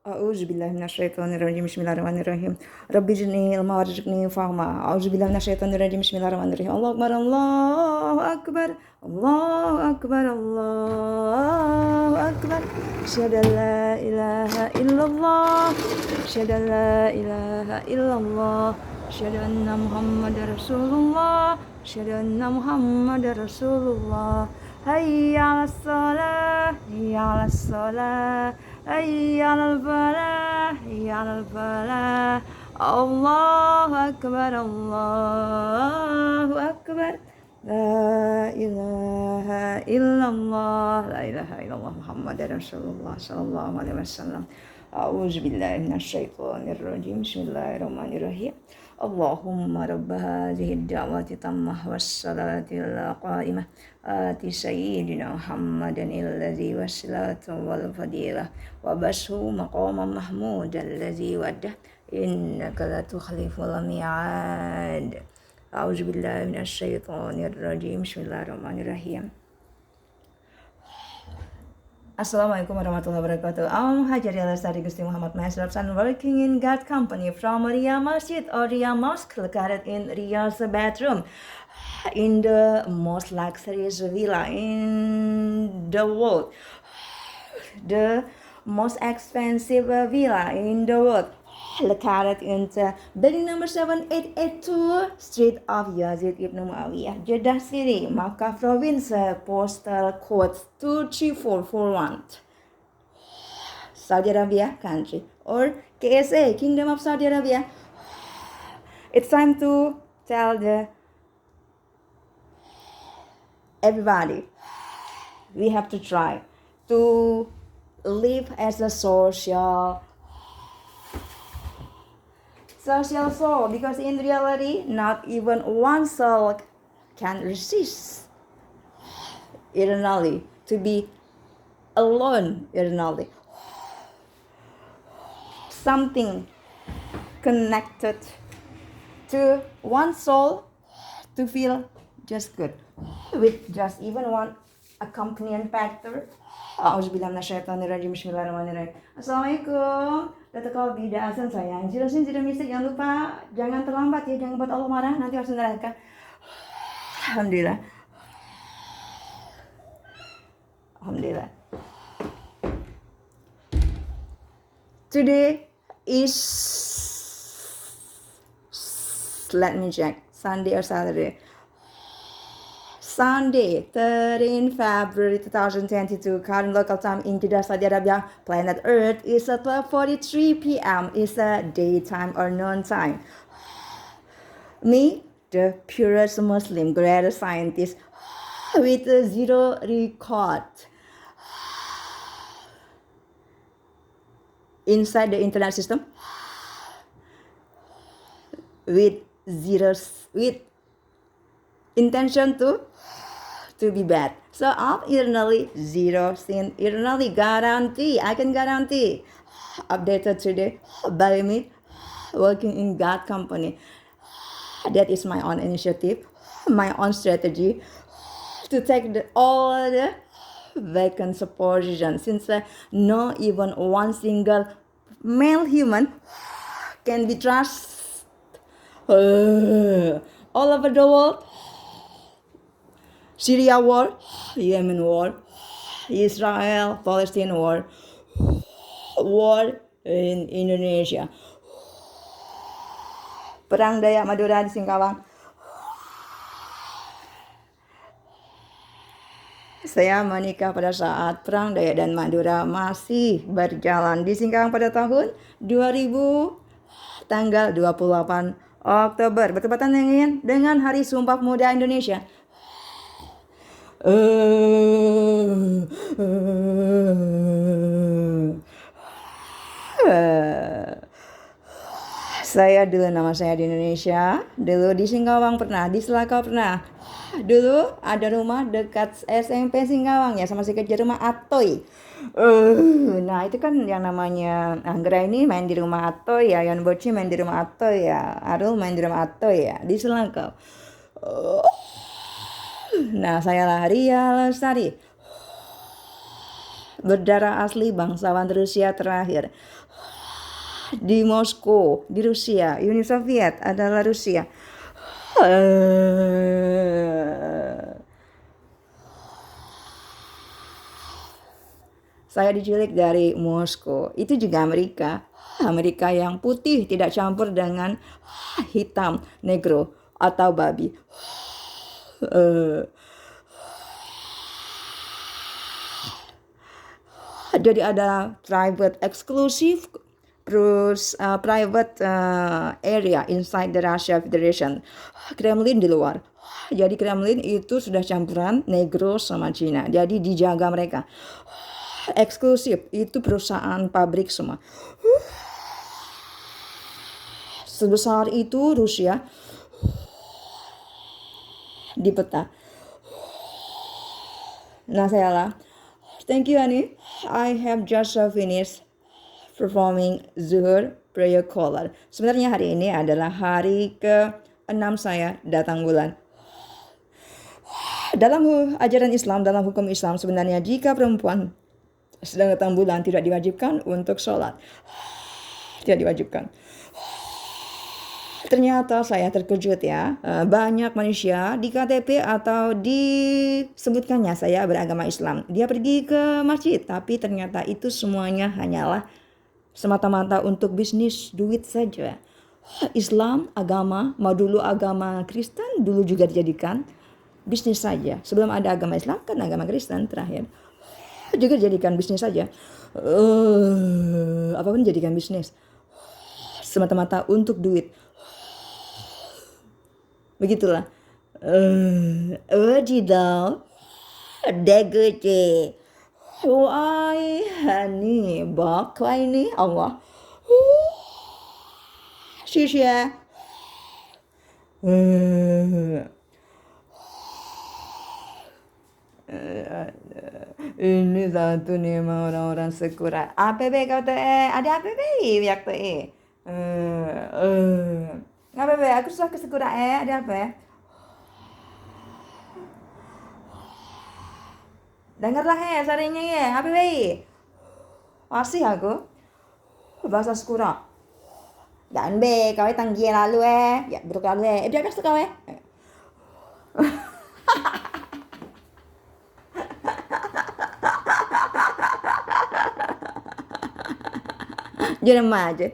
A'udzubillahi minasyaitonirrajim. Bismillahirrahmanirrahim. Rabbi zidni ilma warzuqni fahma. A'udzubillahi minasyaitonirrajim. Bismillahirrahmanirrahim. Allahu akbar, Allahu akbar, Allahu akbar, Allahu akbar. Asyhadu an la ilaha illallah. Asyhadu an la ilaha illallah. Asyhadu anna Muhammadar Rasulullah. Asyhadu anna Muhammadar Rasulullah. Hayya 'alas shalah, hayya 'alas shalah. Hayya 'alal falah, hayya 'alal falah. Allahu akbar, Allahu akbar. La ilaha illallah, la ilaha illallah Muhammadar Rasulullah sallallahu alaihi wasallam. A'udzubillahi minasyaitonirrajim. Bismillahirrahmanirrahim. Allahumma rabba hadhihi ad-da'wati tammah was-salatil qa'imah ati sayyidina Muhammadan alladzi wassalatu wal fadilah wa bashu maqaman mahmud alladzi wadah innaka la tukhliful mi'ad. A'udzubillahi minasyaitonirrajim. Bismillahirrahmanirrahim. Assalamualaikum warahmatullahi wabarakatuh. I'm Hajar Lestari Gusti Muhammad Masraf and working in God Company from Ria Masjid or Ria Mosque located in Ria's bedroom in the most luxurious villa in the world, the most expensive villa in the world, located in the building number 7882 Street of Yazid Ibn Muawiyah, Jeddah City, Makkah Province, postal code 23441, Saudi Arabia country, or KSA, Kingdom of Saudi Arabia. It's time to tell everybody we have to try to live as a social soul, because in reality not even one soul can resist eternally to be alone eternally. Something connected to one soul to feel just good with just even one accompanying factor. Auzubillahi minasyaitonirrajim. Bismillahirrahmanirrahim. Assalamualaikum. Datuk bida azan sayang. Jelasin tidak mistik, jangan lupa jangan terlambat ya, jangan buat Allah marah, nanti harus neraka. Alhamdulillah. Alhamdulillah. Today is, let me check, Sunday or Saturday. Sunday, 13 February 2022, current local time in Jeddah, Saudi Arabia. Planet Earth is at 12:43 p.m. Is a daytime or noon time. Me, the purest Muslim, greatest scientist with zero record inside the internet system, with intention to be bad. So I'm eternally zero sin, eternally guarantee. I can guarantee. Updated today by me, working in God Company. That is my own initiative, my own strategy to take all the vacant positions, since no even one single male human can be trusted all over the world. Syria war, Yemen war, Israel, Palestine war, war in Indonesia, Perang Dayak Madura di Singkawang. Saya menikah pada saat Perang Dayak dan Madura masih berjalan di Singkawang pada tahun 2000, tanggal 28 Oktober, bertepatan dengan Hari Sumpah Pemuda Indonesia. Saya dulu, nama saya di Indonesia, dulu di Singkawang pernah, di Selakau pernah. Dulu ada rumah dekat SMP Singkawang ya, sama si kecil, rumah Atoy. Nah itu kan yang namanya Anggra ini main di rumah Atoy ya, Yan Boci main di rumah Atoy ya, Arul main di rumah Atoy ya, di Selakau. Nah, saya Ria Lestari, berdarah asli bangsawan Rusia terakhir. di Moskow, di Rusia. Uni Soviet adalah Rusia. Saya diculik dari Moskow. Itu juga Amerika. Amerika yang putih, tidak campur dengan hitam, negro, atau babi. Jadi ada private eksklusif, terus private area inside the Russia Federation. Kremlin di luar. Jadi Kremlin itu sudah campuran negro sama Cina. Jadi dijaga mereka. Eksklusif itu perusahaan pabrik semua. Sebesar itu Rusia di peta. Nah saya lah. Thank you honey. I have just finished performing Zuhur prayer caller. Sebenarnya hari ini adalah hari ke-6 saya datang bulan. Dalam ajaran Islam, dalam hukum Islam sebenarnya jika perempuan sedang datang bulan tidak diwajibkan untuk sholat. Tidak diwajibkan. Ternyata saya terkejut ya, banyak manusia di KTP atau disebutkannya saya beragama Islam. Dia pergi ke masjid, tapi ternyata itu semuanya hanyalah semata-mata untuk bisnis, duit saja. Islam, agama, mau dulu agama Kristen, dulu juga dijadikan bisnis saja. Sebelum ada agama Islam, kan agama Kristen terakhir. Juga dijadikan bisnis saja. Apapun dijadikan bisnis. Semata-mata untuk duit. Begitulah. Wajidau. Degece. Wai hani bak ini Allah. Shisha. Ini satu nih orang-orang sekura. APB kau teh ada APB ya teh. APB aku susah ke sekura ada apa? Dengarlah sarinya ya APB. Masih aku bahasa sekura. Dan B kau tanggi lalu ya buruk lalu dia biasa kau Jangan aja.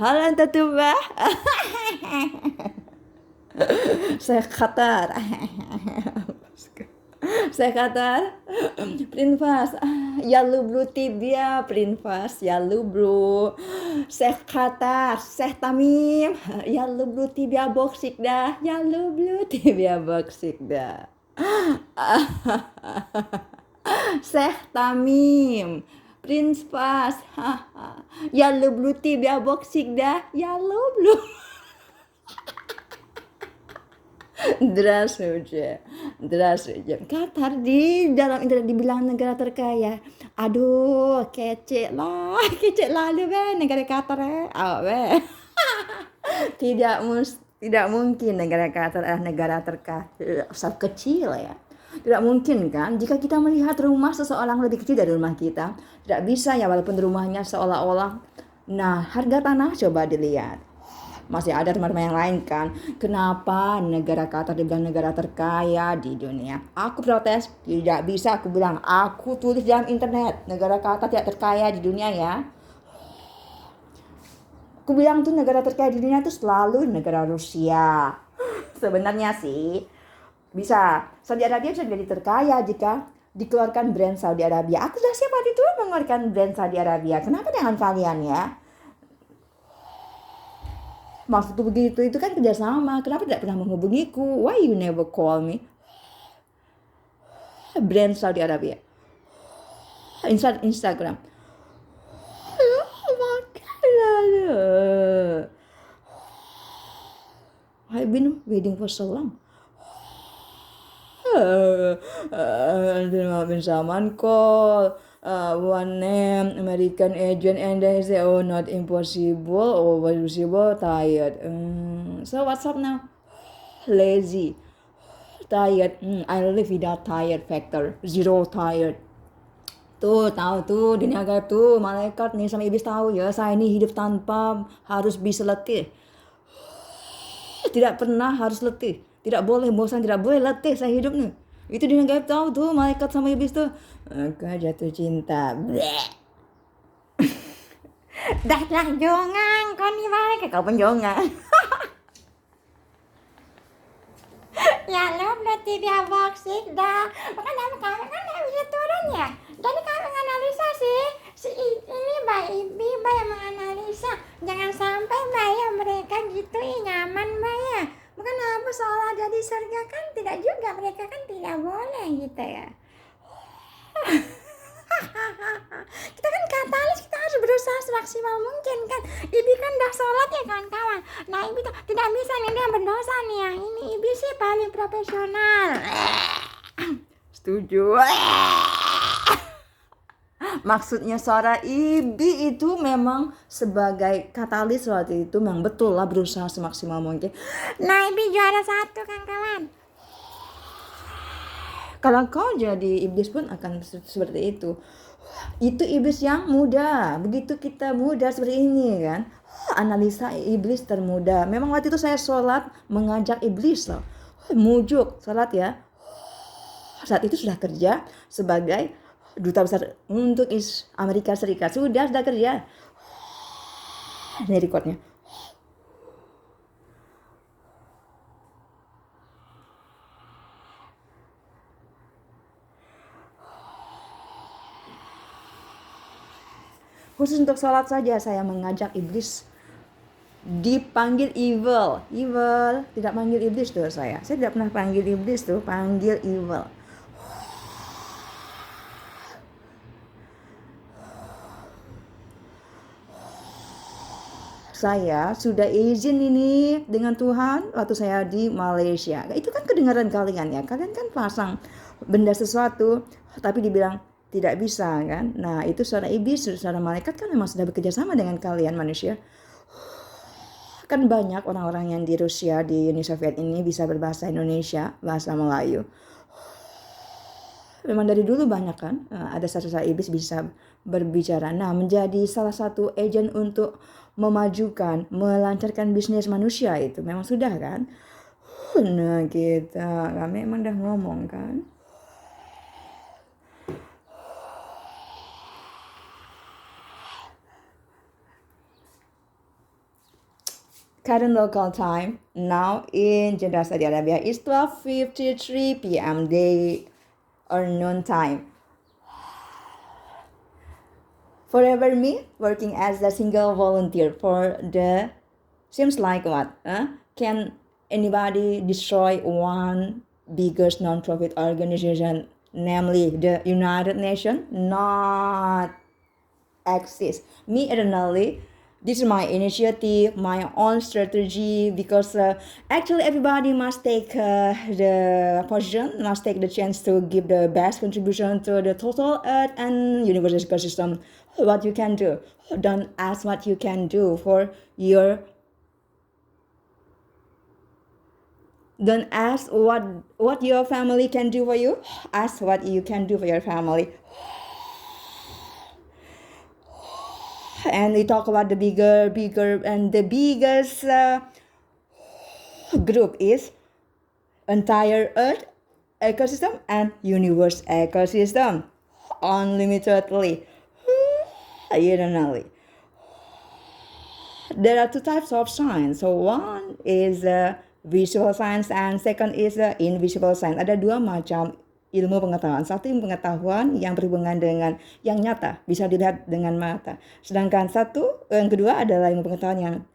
Halan tatubah. Saya khatar. Saya khatar. Prinfas. Yalu blu tibia prinfas. Yalu blu. Saya khatar. Saya tamim. Yalu blu tibia boksik dah. Yalu blu tibia boksik dah. Syekh Tamim, Prince Pas, ya lu bluti biar boksik dah, ya lu blu. Здравствуйте. Qatar di dalam internet dibilang negara terkaya. Aduh, kece lalu negara Qatar tidak mungkin negara Qatar adalah negara terkaya, kecil ya. Tidak mungkin kan jika kita melihat rumah seseorang lebih kecil dari rumah kita. Tidak bisa ya walaupun rumahnya seolah-olah. Nah harga tanah coba dilihat. Masih ada teman-teman yang lain kan. Kenapa negara Qatar dibilang negara terkaya di dunia? Aku protes. Tidak bisa aku bilang. Aku tulis dalam internet. Negara Qatar tidak terkaya di dunia ya. Aku bilang tuh negara terkaya di dunia itu selalu negara Rusia. Sebenarnya sih. Bisa, Saudi Arabia bisa jadi terkaya jika dikeluarkan brand Saudi Arabia. Aku sudah siap waktu itu mengeluarkan brand Saudi Arabia. Kenapa dengan kalian ya? Maksud begitu itu kan kerjasama. Kenapa tidak pernah menghubungiku? Why you never call me? Brand Saudi Arabia. Instagram. I've been waiting for so long. Someone call one name American agent and they say oh not impossible or possible tired. So what's up now? Lazy, tired. I live without tired factor, zero tired. Tuh, tahu tuh dunia gaib tuh, malaikat nih sama iblis tahu ya, saya ini hidup tanpa harus bisa letih. Tidak pernah harus letih. Tidak boleh bosan, tidak boleh letih saya hidup nih. Itu dunia gaib tahu tuh, malaikat sama iblis tuh. Aku jatuh cinta. Bleh. Dah lah jongang, kau nih malaikat, kau penjongang. Ya lo berarti dia boxing dah. Makanya kami kan nggak bisa turun ya. Jadi kami menganalisa si ini Ibi yang menganalisa. Jangan sampai mereka gitu nyaman ya. Bukan apa seolah jadi surga kan tidak juga, mereka kan tidak boleh gitu ya. Kita kan katalis, kita harus berusaha semaksimal mungkin kan. Ibi kan dah sholat ya kawan-kawan. Nah Ibi tidak bisa nih, dia berdosa nih. Yang ini Ibi sih paling profesional. Setuju. Maksudnya suara Ibi itu memang sebagai katalis waktu itu, memang betul lah berusaha semaksimal mungkin. Nah Ibi juara 1 kawan-kawan. Kalau kau jadi iblis pun akan seperti itu. Itu iblis yang muda. Begitu kita muda seperti ini kan. Analisa iblis termuda. Memang waktu itu saya sholat mengajak iblis loh. Mujuk sholat ya. Saat itu sudah kerja sebagai duta besar untuk Amerika Serikat. Sudah kerja. Ini recordnya. Khusus untuk sholat saja saya mengajak iblis dipanggil evil. Tidak panggil iblis tuh saya tidak pernah panggil iblis tuh, panggil evil. Saya sudah izin ini dengan Tuhan waktu saya di Malaysia. Itu kan kedengaran kalian ya, kalian kan pasang benda sesuatu tapi dibilang tidak bisa kan. Nah itu suara iblis, suara malaikat kan memang sudah bekerja sama dengan kalian manusia. Kan banyak orang-orang yang di Rusia, di Uni Soviet ini bisa berbahasa Indonesia, bahasa Melayu. Memang dari dulu banyak kan, ada satu-satu iblis bisa berbicara. Nah menjadi salah satu agen untuk memajukan, melancarkan bisnis manusia itu memang sudah kan. Nah kami memang udah ngomong kan. Current local time now in Jeddah, Saudi Arabia is 12:53 p.m. day or noon time. Forever me working as a single volunteer for the seems like what? Can anybody destroy one biggest non-profit organization, namely the United Nations? Not exist. Me eternally. This is my initiative, my own strategy, because actually everybody must take the position, must take the chance to give the best contribution to the total Earth and universe ecosystem. What you can do. Don't ask what you can do for your. Don't ask what your family can do for you. Ask what you can do for your family. And we talk about the bigger and the biggest group is entire Earth ecosystem and universe ecosystem, unlimitedly, eternally. There are two types of science. So one is visual science and second is invisible science. Ada dua macam ilmu pengetahuan. Satu ilmu pengetahuan yang berhubungan dengan yang nyata, bisa dilihat dengan mata. Sedangkan yang kedua adalah ilmu pengetahuan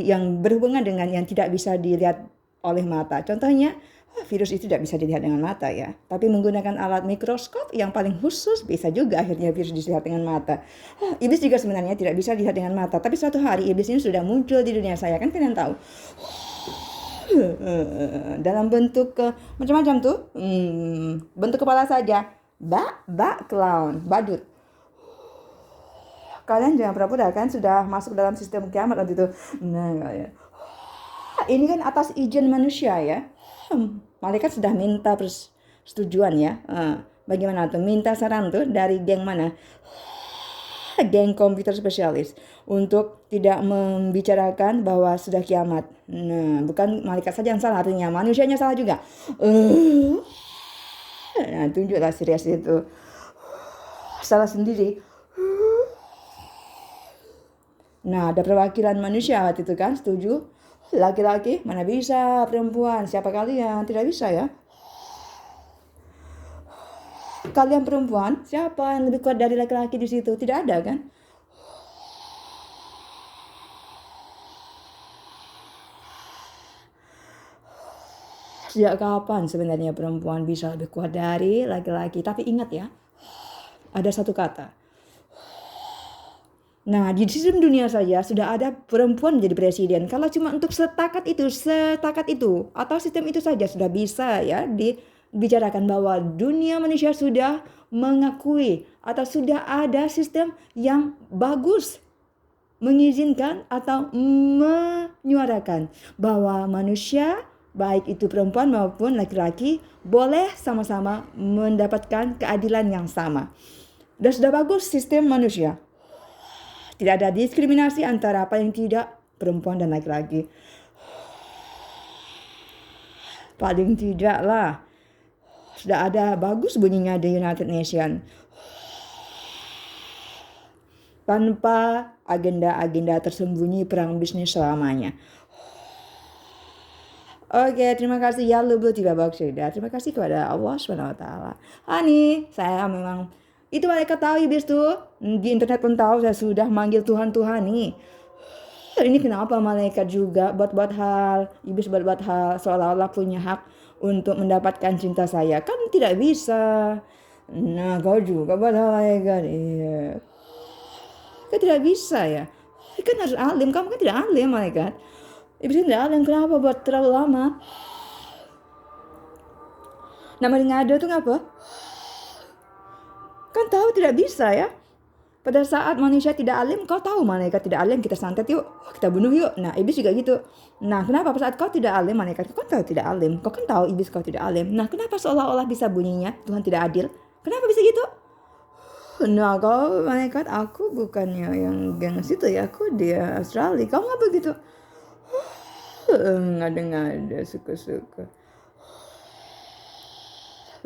yang berhubungan dengan yang tidak bisa dilihat oleh mata. Contohnya, virus itu tidak bisa dilihat dengan mata ya. Tapi menggunakan alat mikroskop yang paling khusus bisa juga akhirnya virus dilihat dengan mata. Iblis juga sebenarnya tidak bisa dilihat dengan mata. Tapi suatu hari iblis ini sudah muncul di dunia saya, kan kalian tahu. Dalam bentuk macam-macam tuh, bentuk kepala saja, clown, badut. Kalian jangan pura-pura kan sudah masuk dalam sistem kiamat waktu itu. Nah, ya. Ini kan atas izin manusia ya. Malaikat sudah minta persetujuan ya. Bagaimana tuh? Minta saran tuh dari geng mana? Geng komputer spesialis untuk tidak membicarakan bahwa sudah kiamat. Nah, bukan malaikat saja yang salah, artinya manusianya salah juga. Nah, tunjuklah serius itu. Salah sendiri. Nah, ada perwakilan manusia waktu itu kan, setuju? Laki-laki, mana bisa, perempuan, siapa kalian? Tidak bisa ya. Kalian perempuan, siapa yang lebih kuat dari laki-laki di situ? Tidak ada kan? Sejak kapan sebenarnya perempuan bisa lebih kuat dari laki-laki? Tapi ingat ya, ada satu kata. Nah, di sistem dunia saja sudah ada perempuan menjadi presiden. Kalau cuma untuk setakat itu, atau sistem itu saja sudah bisa ya dibicarakan bahwa dunia manusia sudah mengakui atau sudah ada sistem yang bagus mengizinkan atau menyuarakan bahwa manusia baik itu perempuan maupun laki-laki boleh sama-sama mendapatkan keadilan yang sama. Dan sudah bagus sistem manusia. Tidak ada diskriminasi antara paling tidak perempuan dan laki-laki. Paling tidak lah. Sudah ada bagus bunyinya di United Nations. Tanpa agenda-agenda tersembunyi perang bisnis selamanya. Oke, terima kasih ya Lublu Tiba Baksida. Terima kasih kepada Allah SWT. Hani, saya memang itu mereka tahu iblis tuh. Di internet pun tahu saya sudah manggil Tuhan nih. Ini kenapa malaikat juga buat hal, iblis buat hal seolah-olah punya hak untuk mendapatkan cinta saya. Kan tidak bisa. Nah, kau juga buat hal malaikat. Iya. Kan tidak bisa ya. Kan harus alim, kamu kan tidak alim malaikat. Iblis tidak alim, kenapa buat terlalu lama? Nama ngada tuh ngapa? Kan tahu tidak bisa ya. Pada saat manusia tidak alim, kau tahu malaikat tidak alim, kita santet yuk, kita bunuh yuk. Nah, iblis juga gitu. Nah, kenapa pada saat kau tidak alim, malaikat kau kan tahu tidak alim. Kau kan tahu iblis kau tidak alim. Nah, kenapa seolah-olah bisa bunyinya Tuhan tidak adil? Kenapa bisa gitu? Nah, kau malaikat, aku bukannya yang geng situ ya, aku dia Australia. Kau ngapa gitu? Ngada-ngada, suka-suka.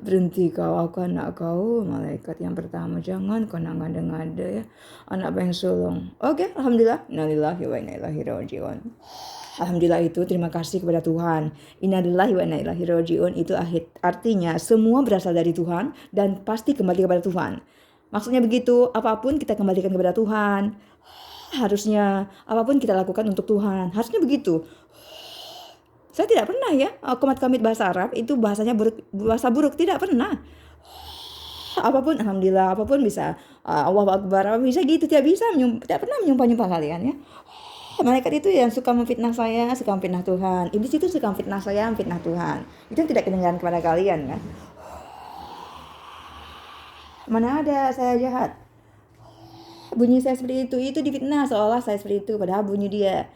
Berhenti kau, aku anak kau, malaikat yang pertama. Jangan kau nak ngada-ngada ya. Anak bang sulung. Oke, alhamdulillah. Innalillahi wa inna ilaihi raji'un. Alhamdulillah itu terima kasih kepada Tuhan. Innalillahi wa inna ilaihi raji'un itu artinya semua berasal dari Tuhan dan pasti kembali kepada Tuhan. Maksudnya begitu, apapun kita kembalikan kepada Tuhan. Harusnya apapun kita lakukan untuk Tuhan. Harusnya begitu. Saya tidak pernah ya, komat kamit bahasa Arab itu bahasanya bahasa buruk, tidak pernah. Apapun, alhamdulillah, apapun bisa. Allahu Akbar, bisa gitu, tidak pernah menyumpah-nyumpah kalian ya. Malaikat itu yang suka memfitnah saya, suka memfitnah Tuhan. Iblis itu suka memfitnah saya, memfitnah Tuhan. Itu yang tidak kedengaran kepada kalian kan. Mana ada saya jahat. Bunyi saya seperti itu difitnah seolah saya seperti itu, padahal bunyi dia.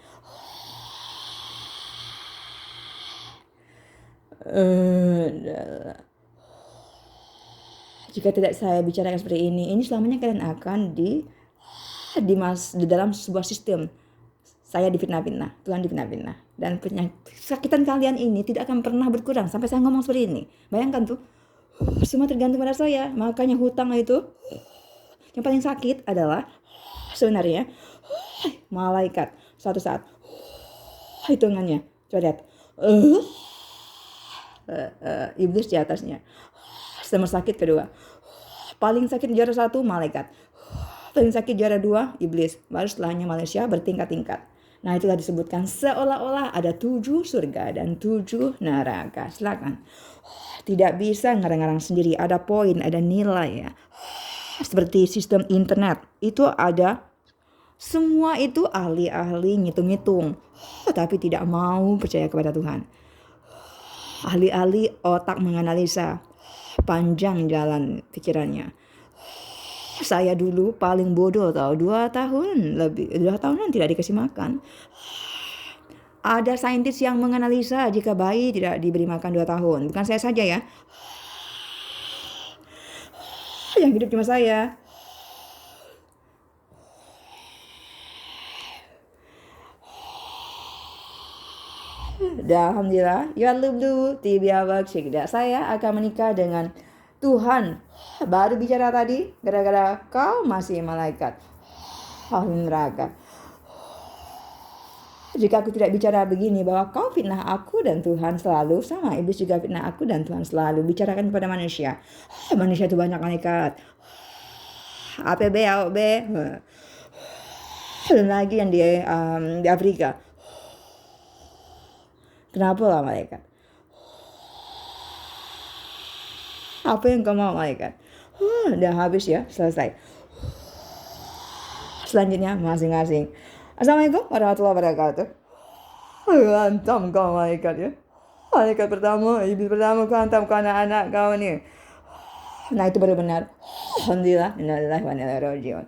Jika tidak saya bicarakan seperti ini selamanya kalian akan di dalam sebuah sistem. Saya difitnah-fitnah, Tuhan difitnah-fitnah. Dan kesakitan kalian ini tidak akan pernah berkurang sampai saya ngomong seperti ini. Bayangkan tuh, semua tergantung pada saya. Makanya hutang itu, yang paling sakit adalah sebenarnya malaikat. Suatu saat, hitungannya, coret. Iblis di atasnya. Nomor sakit kedua. Paling sakit juara 1 malaikat. Paling sakit juara 2 iblis. Baru setelahnya manusia bertingkat-tingkat. Nah, itulah disebutkan seolah-olah ada 7 surga dan 7 neraka. Silakan. Tidak bisa ngarang-ngarang sendiri. Ada poin, ada nilai ya. Seperti sistem internet. Itu ada semua itu ahli-ahli ngitung-ngitung. Tapi tidak mau percaya kepada Tuhan. Ahli-ahli otak menganalisa, panjang jalan pikirannya. Saya dulu paling bodoh tahu, 2 tahunan tidak dikasih makan. Ada saintis yang menganalisa jika bayi tidak diberi makan 2 tahun. Bukan saya saja ya. Yang hidup cuma saya. Dan alhamdulillah, ya lublu tibiawak syikda. Saya akan menikah dengan Tuhan. Baru bicara tadi, gara-gara kau masih malaikat. Ahli neraka. Jika aku tidak bicara begini bahwa kau fitnah aku dan Tuhan selalu sama, iblis juga fitnah aku dan Tuhan selalu. Bicarakan kepada manusia. Manusia itu banyak malaikat. APB, AOB. Dan lagi yang di Afrika. Kenapa lah malaikat? Apa yang kau mau malaikat? Udah habis ya, selesai. Selanjutnya masing-masing. Assalamualaikum warahmatullahi wabarakatuh. Hantam kau malaikat ya. Malaikat pertama, iblis pertama kau hantam kau anak-anak kau ni. Nah itu baru benar. Alhamdulillah, innalillahi wa inna ilaihi raji'un.